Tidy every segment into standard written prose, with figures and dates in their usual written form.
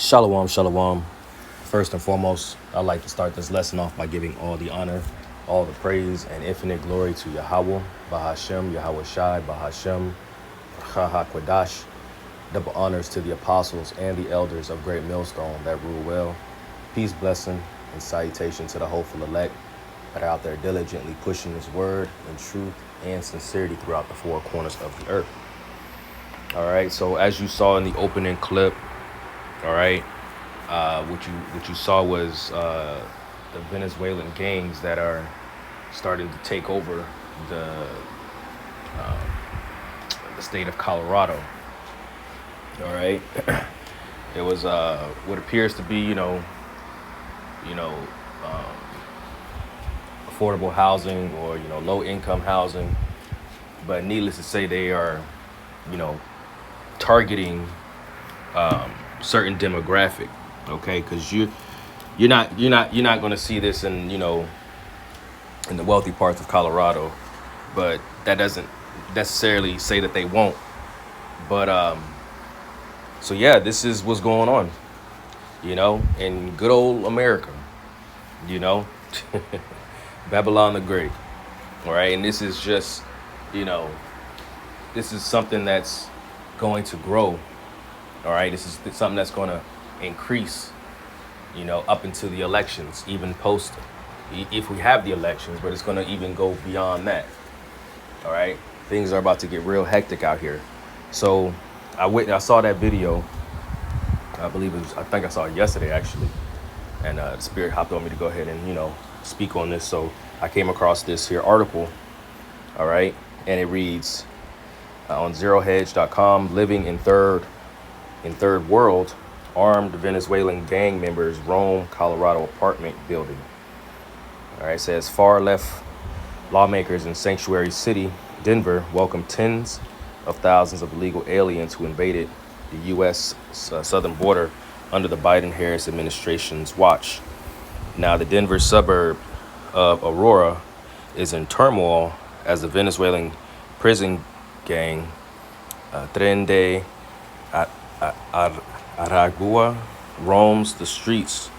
Shalom, shalom. First and foremost, I'd like to start this lesson off by giving all the honor, all the praise, and infinite glory to Yahweh, Bahashem, Yahweh Shai, Bahashem, Kwadash. Double honors to the apostles and the elders of Great Millstone that rule well. Peace, blessing, and salutation to the hopeful elect that are out there diligently pushing His word in truth and sincerity throughout the four corners of the earth. All right, so as you saw in the opening clip, all right, what you saw was the Venezuelan gangs that are starting to take over the state of Colorado. All right, it was what appears to be, affordable housing or low income housing, but needless to say, they are, targeting certain demographic. Okay, because you're not going to see this in in the wealthy parts of Colorado, but that doesn't necessarily say that they won't. But so yeah, this is what's going on, in good old America, Babylon the Great. All right, and this is just, this is something that's going to grow. All right, this is something that's going to increase, up into the elections, even post, if we have the elections, but it's going to even go beyond that. All right, things are about to get real hectic out here. So I saw that video. I think I saw it yesterday actually, and the Spirit hopped on me to go ahead and speak on this. So I came across this here article. All right, and it reads on zerohedge.com: living in third world, armed Venezuelan gang members roam Colorado apartment building. All right, it says far left lawmakers in sanctuary city Denver welcome tens of thousands of illegal aliens who invaded the U.S. Southern border under the Biden-Harris administration's watch. Now, the Denver suburb of Aurora is in turmoil as the Venezuelan prison gang Tren de Aragua roams the streets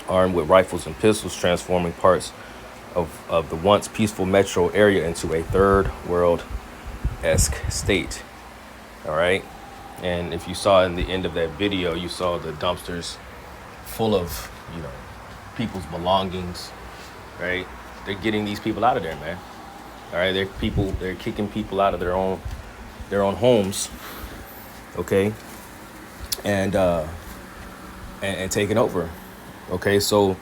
armed with rifles and pistols, transforming parts of the once peaceful metro area into a third world-esque state. All right. And if you saw in the end of that video, you saw the dumpsters full of, people's belongings, right? They're getting these people out of there, man. All right. They're kicking people out of their own homes. Okay. And taking over. Okay. So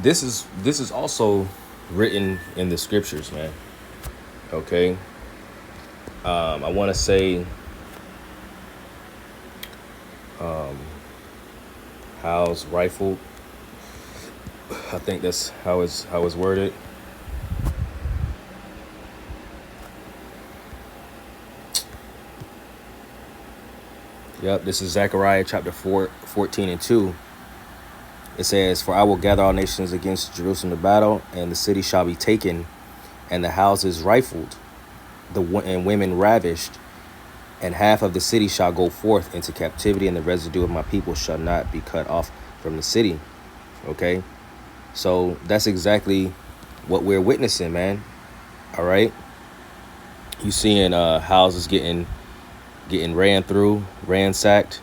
this is also written in the scriptures, man. Okay. I want to say, house rifled. I think that's how it's worded. Yep, this is Zechariah chapter 14 and 2. It says, "For I will gather all nations against Jerusalem to battle, and the city shall be taken, and the houses rifled, and women ravished, and half of the city shall go forth into captivity, and the residue of my people shall not be cut off from the city." Okay, so that's exactly what we're witnessing, man. All right, you seeing houses getting ran through, ransacked.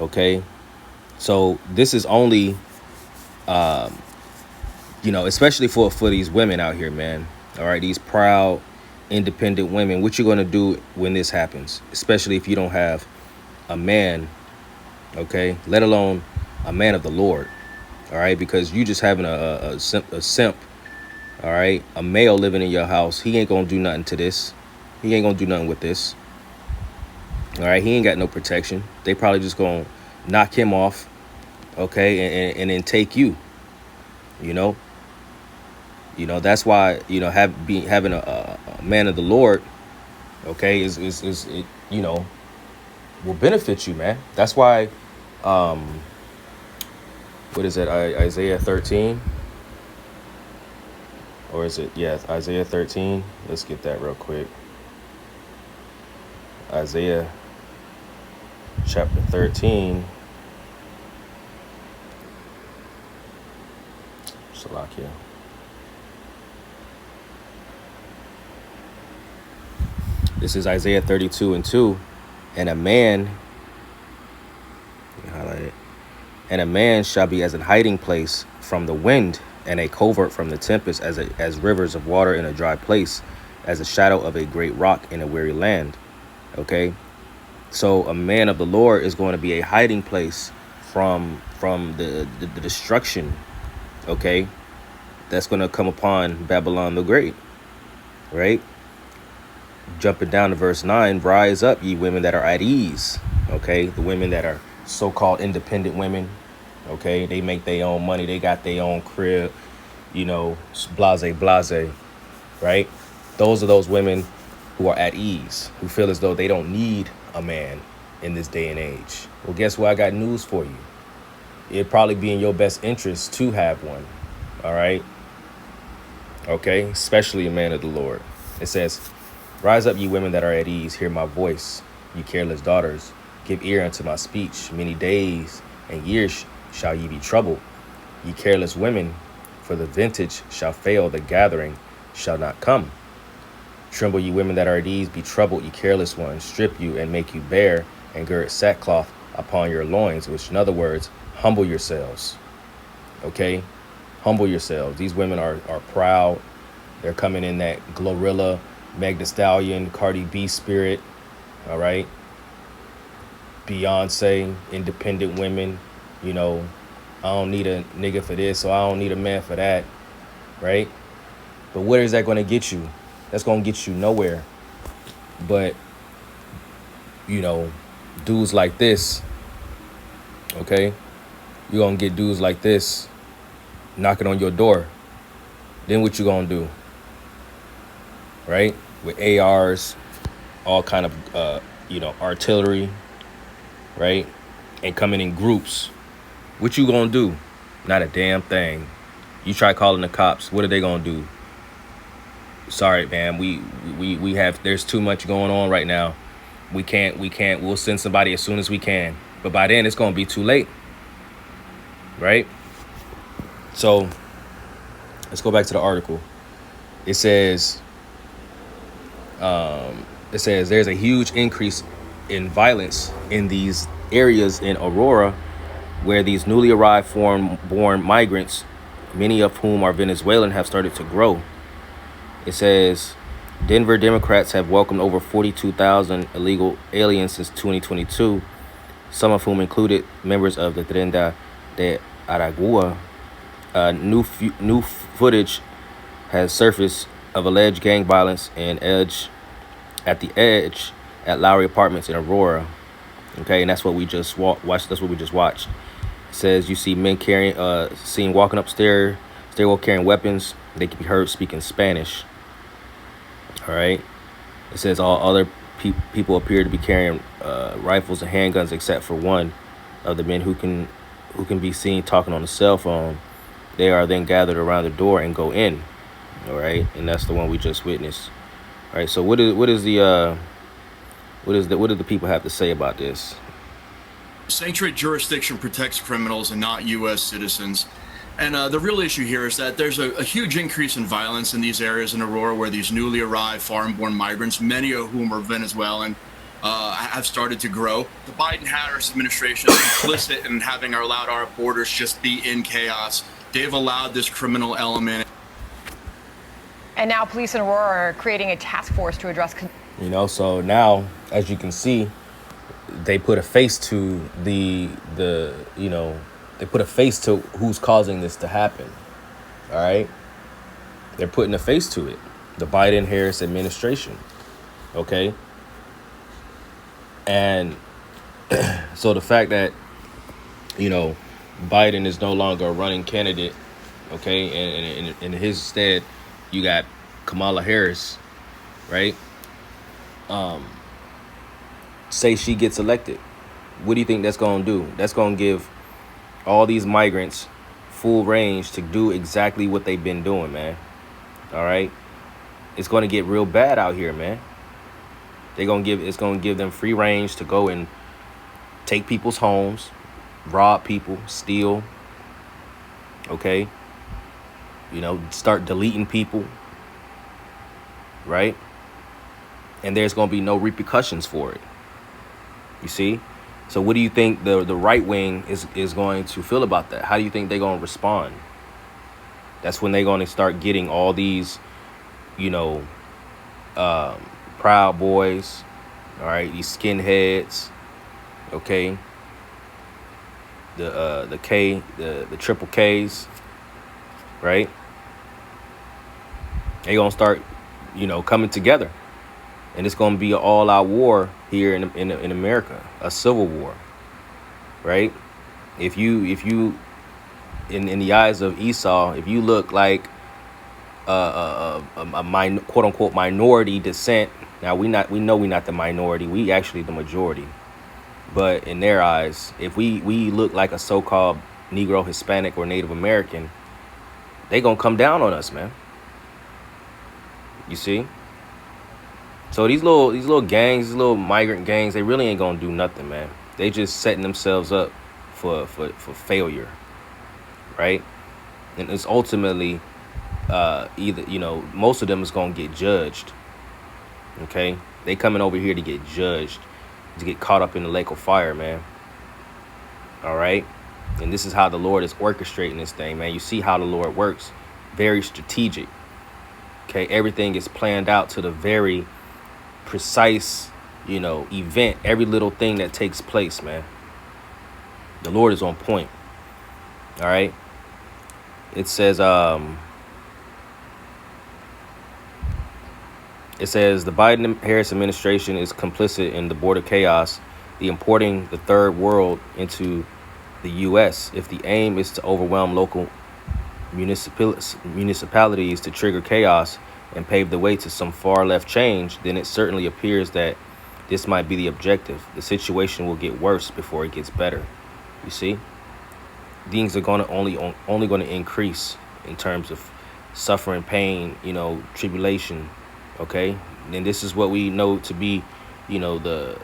Okay, so this is only, especially for these women out here, man. All right, these proud, independent women. What you're gonna do when this happens, especially if you don't have a man, okay, let alone a man of the Lord. All right, because you just having a simp, all right, a male living in your house, he ain't gonna do nothing to this. He ain't gonna do nothing with this. All right, he ain't got no protection. They probably just gonna knock him off, okay, and then take you. That's why having a man of the Lord, okay, is will benefit you, man. That's why, what is it, Isaiah 13? Or is it, Isaiah 13? Let's get that real quick. Isaiah chapter 13. Salakia. This is Isaiah 32:2. And a man, highlight it, and a man shall be as an hiding place from the wind, and a covert from the tempest, as rivers of water in a dry place, as a shadow of a great rock in a weary land. Okay, so a man of the Lord is going to be a hiding place from the destruction, okay, that's going to come upon Babylon the Great, right? Jumping down to verse 9, rise up, ye women that are at ease. Okay, the women that are so-called independent women. Okay, they make their own money, they got their own crib, you know, blase, right? Those are those women who are at ease, who feel as though they don't need a man in this day and age. Well, guess what? I got news for you. It'd probably be in your best interest to have one. All right. Okay, especially a man of the Lord. It says, rise up, ye women that are at ease, hear my voice, ye careless daughters, give ear unto my speech. Many days and years shall ye be troubled, ye careless women, for the vintage shall fail, the gathering shall not come. Tremble, ye women that are at ease, be troubled, ye careless ones, strip you and make you bare, and gird sackcloth upon your loins, which in other words, humble yourselves. Okay, humble yourselves. These women are proud. They're coming in that Glorilla, Meg Thee Stallion, Cardi B spirit. All right, Beyonce, independent women. You know, I don't need a nigga for this, so I don't need a man for that, right? But where is that going to get you? That's going to get you nowhere. But, you know, dudes like this, okay? You're going to get dudes like this knocking on your door. Then what you going to do? Right? With ARs, all kind of, artillery, right? And coming in groups. What you going to do? Not a damn thing. You try calling the cops. What are they going to do? Sorry, man. We have, there's too much going on right now. We can't, we'll send somebody as soon as we can. But by then it's going to be too late. Right? So let's go back to the article. It says there's a huge increase in violence in these areas in Aurora where these newly arrived foreign-born migrants, many of whom are Venezuelan, have started to grow. It says Denver Democrats have welcomed over 42,000 illegal aliens since 2022, some of whom included members of the Trenda de Aragua. New footage has surfaced of alleged gang violence at the edge at Lowry Apartments in Aurora. Okay, and that's what we just watched. That's what we just watched. It says you see men seen walking up stairwell carrying weapons. They can be heard speaking Spanish. All right. It says all other people appear to be carrying rifles and handguns, except for one of the men who can be seen talking on the cell phone. They are then gathered around the door and go in. All right, and that's the one we just witnessed. All right. So what do the people have to say about this? Sanctuary jurisdiction protects criminals and not U.S. citizens. And the real issue here is that there's a huge increase in violence in these areas in Aurora where these newly arrived foreign-born migrants, many of whom are Venezuelan, have started to grow. The Biden-Harris administration is complicit in having allowed our borders just be in chaos. They've allowed this criminal element. And now police in Aurora are creating a task force to address... So now, as you can see, they put a face to they put a face to who's causing this to happen. All right. They're putting a face to it. The Biden-Harris administration. Okay. And so the fact that, Biden is no longer a running candidate. Okay. And in his stead, you got Kamala Harris. Right. Say she gets elected. What do you think that's going to do? That's going to give all these migrants full range to do exactly what they've been doing, man. All right. It's going to get real bad out here, man. It's going to give them free range to go and take people's homes, rob people, steal, okay? Start deleting people, right? And there's going to be no repercussions for it. You see? So what do you think the right wing is going to feel about that? How do you think they're going to respond? That's when they're going to start getting all these, Proud Boys, all right, these skinheads, okay, the triple Ks, right? They're gonna start, coming together, and it's gonna be an all-out war here in America, a civil war, right? If you in the eyes of Esau, if you look like quote unquote minority descent, now we know we're not the minority, we actually the majority, but in their eyes, if we look like a so-called Negro, Hispanic, or Native American, they gonna come down on us, man. You see? So these little gangs, these little migrant gangs, they really ain't gonna do nothing, man. They just setting themselves up for failure, right? And it's ultimately either, most of them is gonna get judged. Okay? They coming over here to get judged, to get caught up in the lake of fire, man. All right? And this is how the Lord is orchestrating this thing, man. You see how the Lord works. Very strategic. Okay? Everything is planned out to the very precise, event. Every little thing that takes place, man. The Lord is on point. All right? It says, the Biden-Harris administration is complicit in the border chaos, the importing the third world into the U.S. If the aim is to overwhelm local municipalities to trigger chaos and pave the way to some far left change, then it certainly appears that this might be the objective. The situation will get worse before it gets better. You see? Things are only going to increase in terms of suffering, pain, tribulation. Okay, and this is what we know to be, the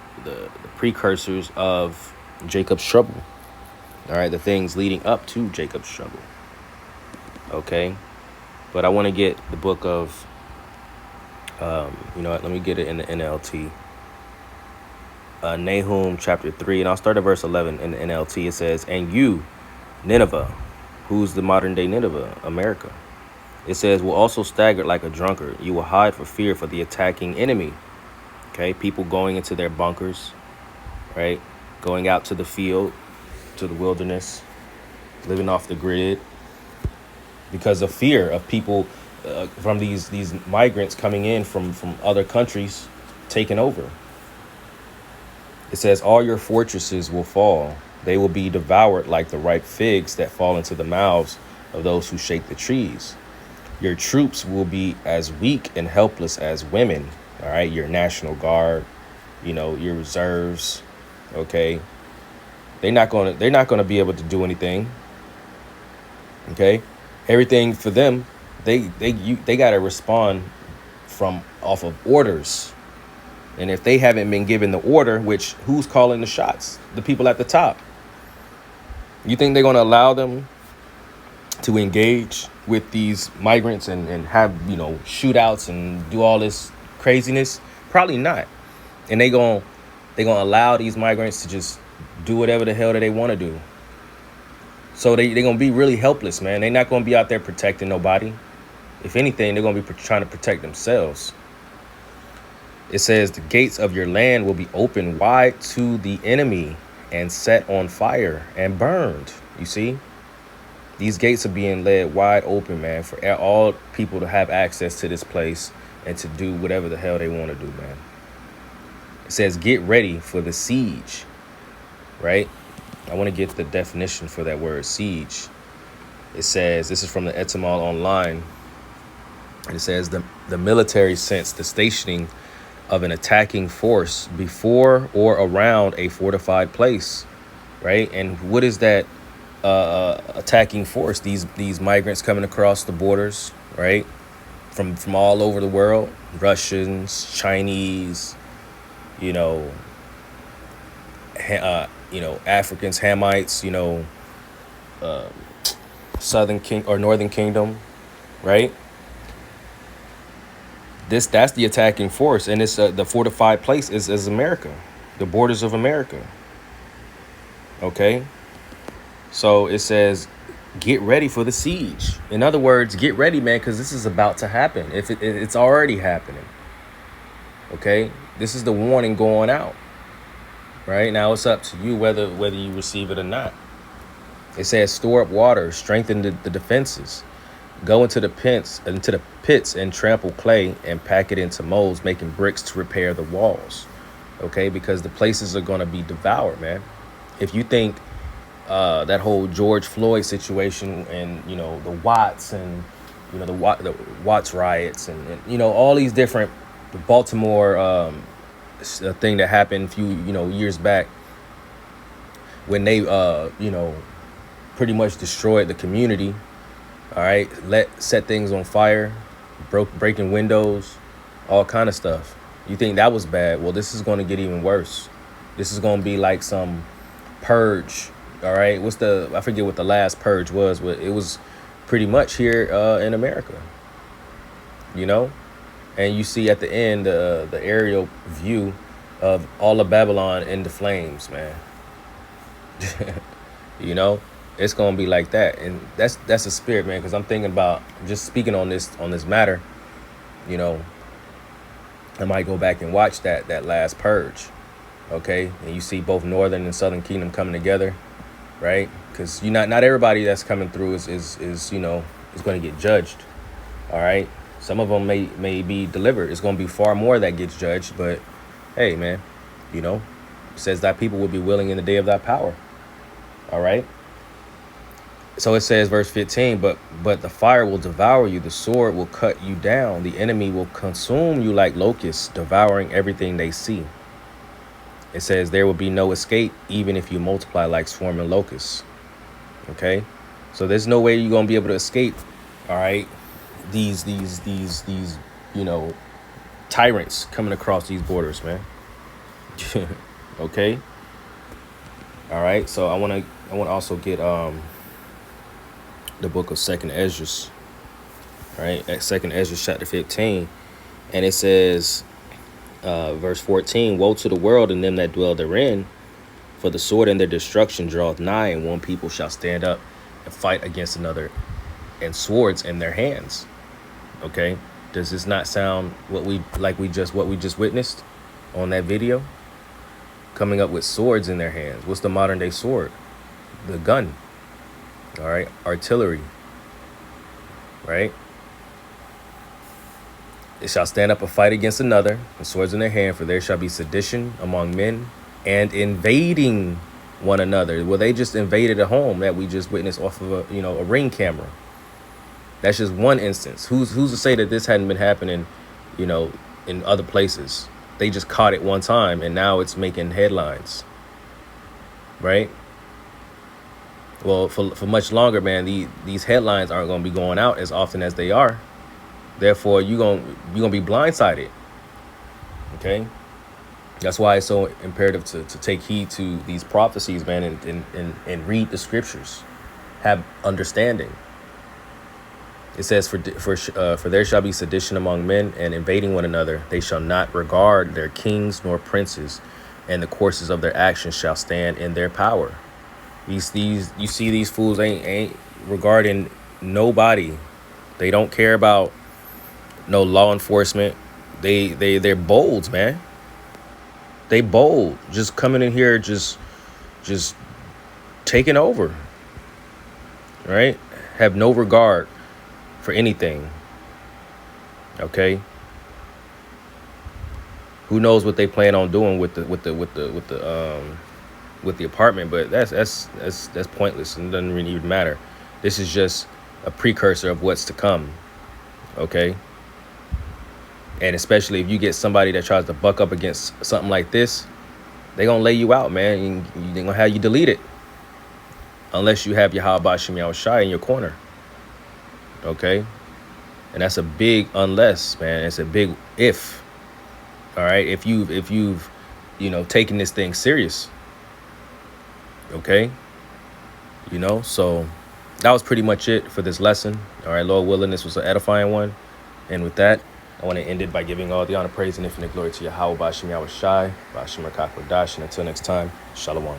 precursors of Jacob's trouble. All right, the things leading up to Jacob's trouble. Okay, but I want to get the book of, let me get it in the NLT. Nahum chapter 3, and I'll start at verse 11 in the NLT. It says, "And you, Nineveh," who's the modern day Nineveh, America. It says, "will also stagger like a drunkard. You will hide for fear for the attacking enemy." Okay, people going into their bunkers, right? Going out to the field, to the wilderness, living off the grid because of fear of people from these migrants coming in from other countries taking over. It says, "all your fortresses will fall. They will be devoured like the ripe figs that fall into the mouths of those who shake the trees. Your troops will be as weak and helpless as women." All right. Your National Guard, your reserves. OK. They're not going to be able to do anything. OK. Everything for them. They got to respond off of orders. And if they haven't been given the order, which who's calling the shots? The people at the top. You think they're going to allow them to engage with these migrants and have, shootouts and do all this craziness? Probably not. And they're going to allow these migrants to just do whatever the hell that they want to do. So they're going to be really helpless, man. They're not going to be out there protecting nobody. If anything, they're going to be trying to protect themselves. It says, "the gates of your land will be open wide to the enemy and set on fire and burned." You see? These gates are being laid wide open, man, for all people to have access to this place and to do whatever the hell they want to do, man. It says, "get ready for the siege," right? I want to get the definition for that word siege. It says, this is from the Etymol Online. And it says, the military sense, the stationing of an attacking force before or around a fortified place, right? And what is that attacking force? These migrants coming across the borders, right? From all over the world, Russians, Chinese, Africans, Hamites, Southern King or Northern Kingdom, right? That's the attacking force, and it's the fortified place is America, the borders of America. Okay, so it says, get ready for the siege. In other words, get ready, man, because this is about to happen. If it's already happening. Okay, this is the warning going out. Right now, it's up to you whether you receive it or not. It says, store up water, strengthen the defenses, go into the pits and trample clay and pack it into molds, making bricks to repair the walls. Okay, because the places are going to be devoured, man. If you think that whole George Floyd situation and the Watts and the Watts riots and all these different, the Baltimore thing that happened a few years back when they pretty much destroyed the community. All right, set things on fire, breaking windows, all kind of stuff. You think that was bad? Well, this is going to get even worse. This is going to be like some purge. All right, I forget what the last purge was, but it was pretty much here in America. And you see at the end the aerial view of all of Babylon in the flames, man. It's gonna be like that, and that's a spirit, man. Because I'm thinking about just speaking on this matter. I might go back and watch that last purge. Okay, and you see both Northern and Southern Kingdom coming together, right? Because not everybody that's coming through is going to get judged. All right, some of them may be delivered. It's going to be far more that gets judged, but hey, man, it says that people will be willing in the day of thy power. All right. So it says, verse 15, but the fire will devour you, the sword will cut you down, the enemy will consume you like locusts, devouring everything they see. It says there will be no escape, even if you multiply like swarming locusts. Okay, so there's no way you're gonna be able to escape. All right, these tyrants coming across these borders, man. Okay. All right, so I want to also get the book of Second Ezra, right? At Second Ezra chapter 15, and it says, verse 14: Woe to the world and them that dwell therein, for the sword and their destruction draweth nigh, and one people shall stand up and fight against another, and swords in their hands. Okay, does this not sound what we just witnessed on that video? Coming up with swords in their hands. What's the modern day sword? The gun. All right, artillery. Right? They shall stand up and fight against another, and swords in their hand, for there shall be sedition among men, and invading one another. Well, they just invaded a home that we just witnessed off of a Ring camera. That's just one instance. Who's to say that this hadn't been happening, in other places? They just caught it one time, and now it's making headlines. Right? Well, for much longer, man, these headlines aren't going to be going out as often as they are. Therefore, you're gonna be blindsided. Okay, that's why it's so imperative to take heed to these prophecies, man, and read the scriptures, have understanding. It says, for there shall be sedition among men, and invading one another. They shall not regard their kings nor princes, and the courses of their actions shall stand in their power. You see these fools ain't regarding nobody. They don't care about no law enforcement. They're bold, man. They bold, just coming in here, just taking over. Right? Have no regard for anything. Okay. Who knows what they plan on doing with the apartment? But that's pointless and doesn't really even matter. This is just a precursor of what's to come. Okay. And especially if you get somebody that tries to buck up against something like this, they're going to lay you out, man. They're going to have you delete it. Unless you have your Habashim Yahushai in your corner. Okay? And that's a big unless, man. It's a big if. All right? If you've taken this thing serious. Okay. You know, so that was pretty much it for this lesson. All right, Lord willing, this was an edifying one. And with that, I want to end it by giving all the honor, praise, and infinite glory to Yahweh, Bashim Yahweh Shai, Bashim Akakodash. And until next time, Shalom.